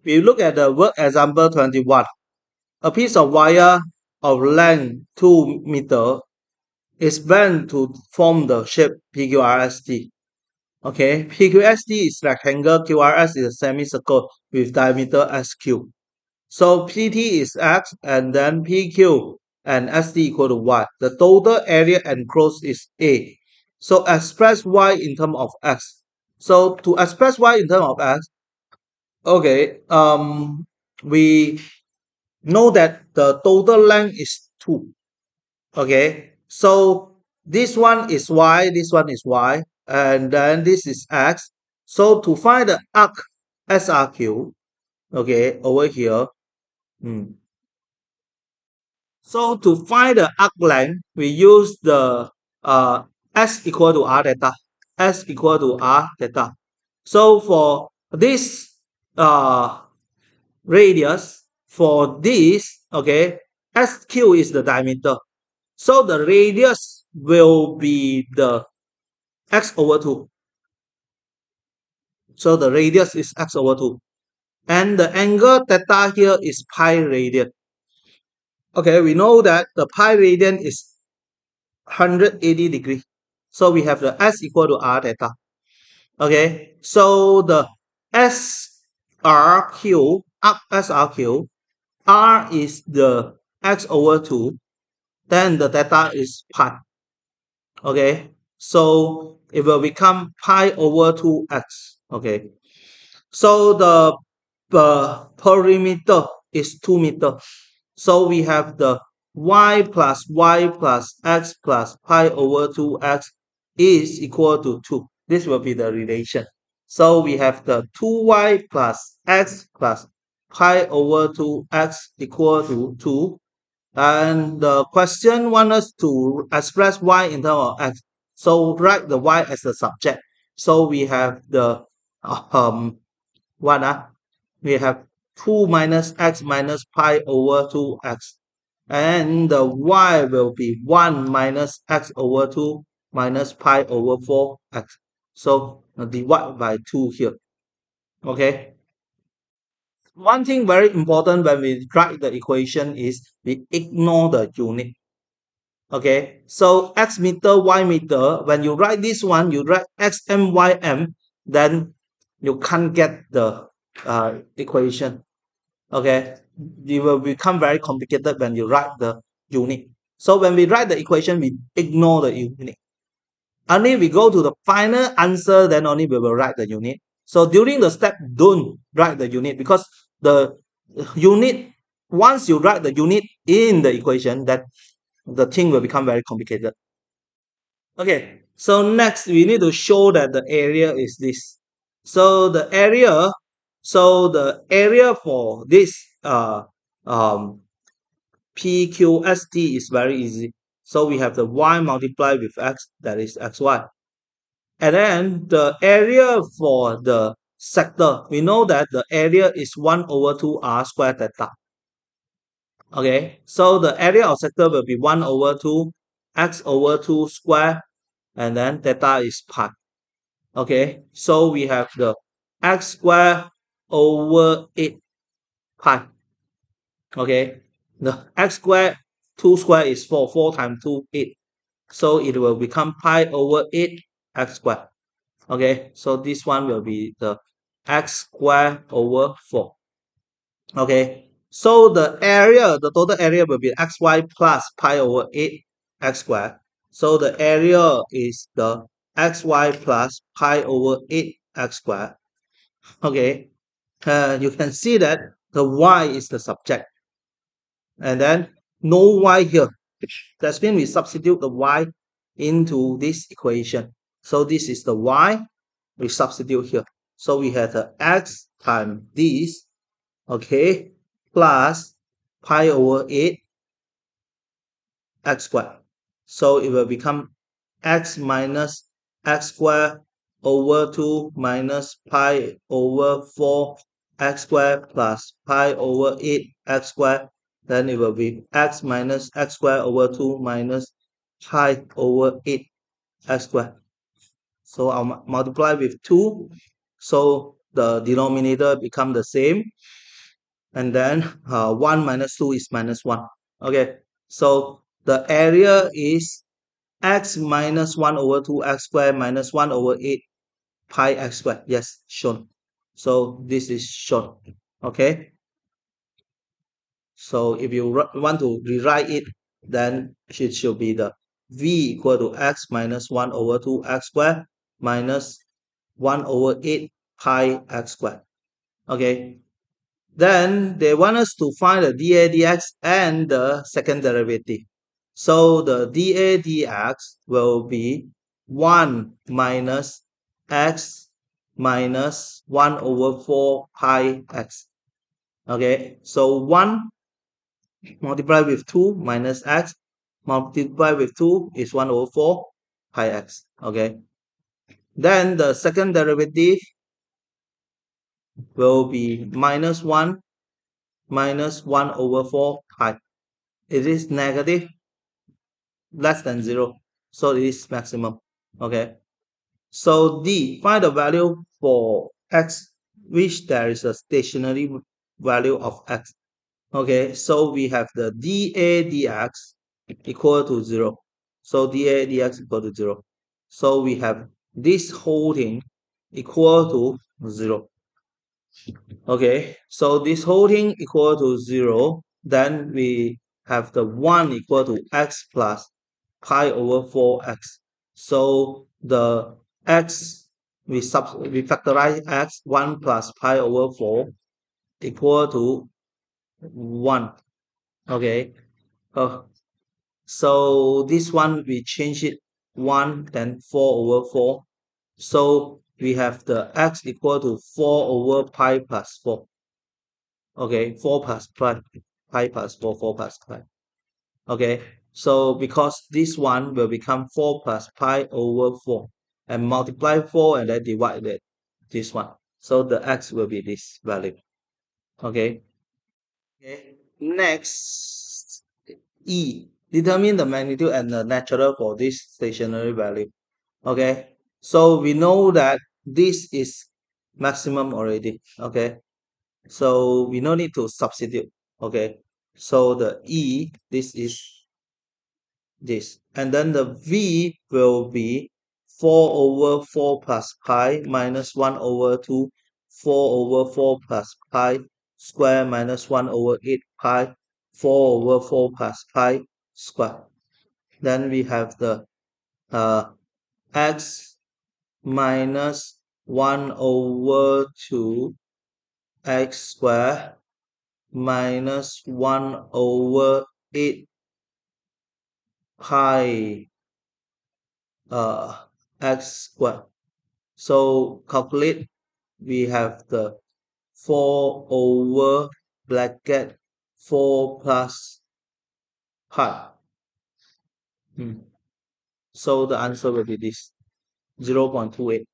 We look at the work example 21. A piece of wire of length 2 meter is bent to form the shape PQRST. Okay, PQST is rectangle, QRS is a semicircle with diameter SQ. So PT is X and then PQ and ST equal to Y. The total area enclosed is A. So express Y in terms of X. So to express Y in terms of X, okay, we know that the total length is 2. Okay, so this one is Y, this one is Y, and then this is X. So to find the arc SRQ, okay, over here, so to find the arc length, we use the S equal to R theta. S equal to R theta. So for this radius, for this, okay, SQ is the diameter. So the radius will be the x over 2. So the radius is x over 2. And the angle theta here is pi radian. Okay, we know that the pi radian is 180 degree. So we have the S equal to R theta. Okay, so the SRQ, up SRQ, R is the x over 2, then the theta is pi. Okay, so it will become pi over 2x. Okay, so the perimeter is 2 meter. So we have the y plus x plus pi over 2x is equal to 2. This will be the relation. So we have the 2y plus x plus pi over 2x equal to 2. And the question wants us to express y in terms of x. So write the y as the subject. So we have the what we have 2 minus x minus pi over 2x. And the y will be 1 minus x over 2 minus pi over 4x. So divide by 2 here. Okay. One thing very important when we write the equation is we ignore the unit. Okay, so x meter, y meter, when you write this one, you write xm, ym, then you can't get the equation. Okay, it will become very complicated when you write the unit. So when we write the equation, we ignore the unit. Only we go to the final answer, then only we will write the unit. So during the step, don't write the unit because the unit, once you write the unit in the equation, that the thing will become very complicated. Okay, so next we need to show that the area is this. So the area for this PQST is very easy. So we have the y multiplied with x, that is xy. And then the area for the sector, we know that the area is 1 over 2 r squared theta. Okay, so the area of sector will be 1 over 2 x over 2 square, and then theta is pi. Okay, so we have the x square over 8 pi. Okay, the x square, 2 square is 4, 4 times 2, 8. So it will become pi over 8 x square. Okay, so this one will be the x square over 4. Okay, so the total area will be xy plus pi over 8 x square. So the area is the xy plus pi over 8 x square. Okay, you can see that the y is the subject. And then no y here. That's means we substitute the y into this equation. So this is the y, we substitute here. So we have the x times this, okay, plus pi over 8 x squared. So it will become x minus x squared over 2 minus pi over 4 x squared plus pi over 8 x squared. Then it will be x minus x squared over 2 minus pi over 8 x squared. So I'll multiply with 2. So the denominator become the same, and then 1 minus 2 is minus 1. Okay, so the area is x minus 1 over 2x squared minus 1 over 8 pi x squared. Yes, shown. So this is shown. Okay, so if you want to rewrite it, then it should be the v equal to x minus 1 over 2x squared minus 1 over 8 pi x squared. Okay, then they want us to find the dA dx and the second derivative. So the dA dx will be 1 minus x minus 1 over 4 pi x. Okay, so 1 multiplied with 2 minus x multiplied with 2 is 1 over 4 pi x. Okay, then the second derivative will be minus 1 minus 1 over 4 pi. It is negative less than 0, so it is maximum. Okay, so D, find the value for x which there is a stationary value of x. Okay, so we have the dA dx equal to 0. So dA dx equal to 0. So we have this whole thing equal to 0. Okay, so this whole thing equal to 0. Then we have the 1 equal to x plus pi over 4x. So the x, we factorize x, 1 plus pi over 4 equal to 1. Okay, uh, so this one we change it 1, then 4 over 4. So we have the x equal to 4 over pi plus 4. Okay, 4 plus pi plus 4, 4 plus pi. Okay, so because this one will become 4 plus pi over 4 and multiply 4 and then divide it, this one. So the x will be this value. Okay. Okay. Next, E. Determine the magnitude and the natural for this stationary value. Okay. So we know that this is maximum already. Okay. So we no need to substitute. Okay. So the E, this is this. And then the V will be 4 over 4 plus pi minus 1 over 2, 4 over 4 plus pi square minus 1 over 8 pi, 4 over 4 plus pi square. Then we have the x minus 1 over 2 x square minus 1 over 8 pi x square. So calculate, we have the 4 over bracket 4 plus pi. So the answer will be this 0.28.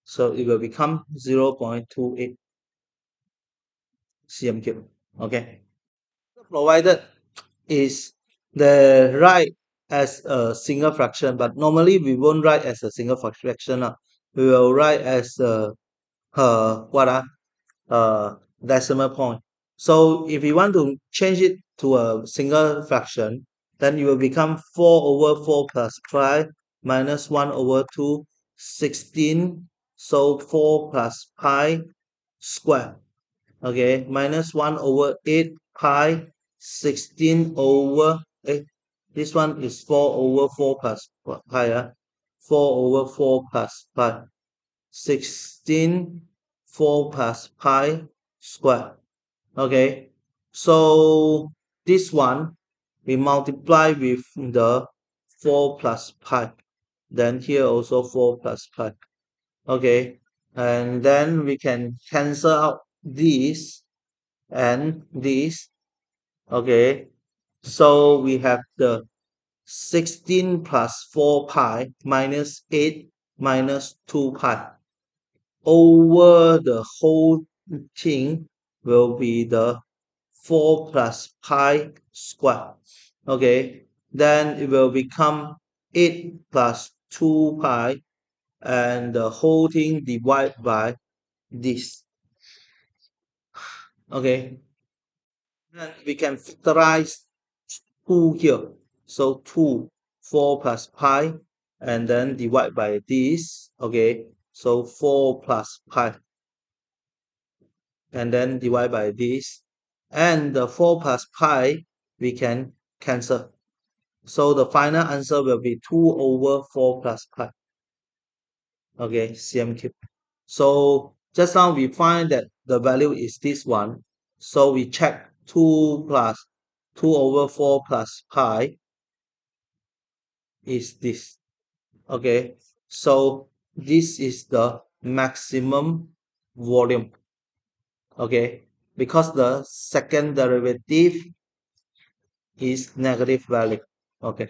So it will become 0.28 cm cube. Okay. Provided is the write as a single fraction, but normally we won't write as a single fraction. We will write as a what decimal point. So if you want to change it to a single fraction, then it will become 4 over 4 plus pi minus 1 over 2, 16. So 4 plus pi square. Okay, minus 1 over 8 pi, 16 over, this one is 4 over 4 plus pi, 4 over 4 plus pi, 16, 4 plus pi square. Okay, so this one we multiply with the 4 plus pi, then here also 4 plus pi. Okay, and then we can cancel out this and this. Okay, so we have the 16 plus 4 pi minus 8 minus 2 pi over the whole thing will be the 4 plus pi square. Okay, then it will become 8 plus 2 pi and the whole thing divided by this. Okay, then we can factorize 2 here. So 2, 4 plus pi, and then divide by this. Okay, so 4 plus pi, and then divide by this. And the 4 plus pi, we can cancel. So the final answer will be 2 over 4 plus pi. Okay, cm cube. So just now we find that the value is this one. So we check 2 plus 2 over 4 plus pi is this. Okay, so this is the maximum volume. Okay, because the second derivative is negative value. Okay.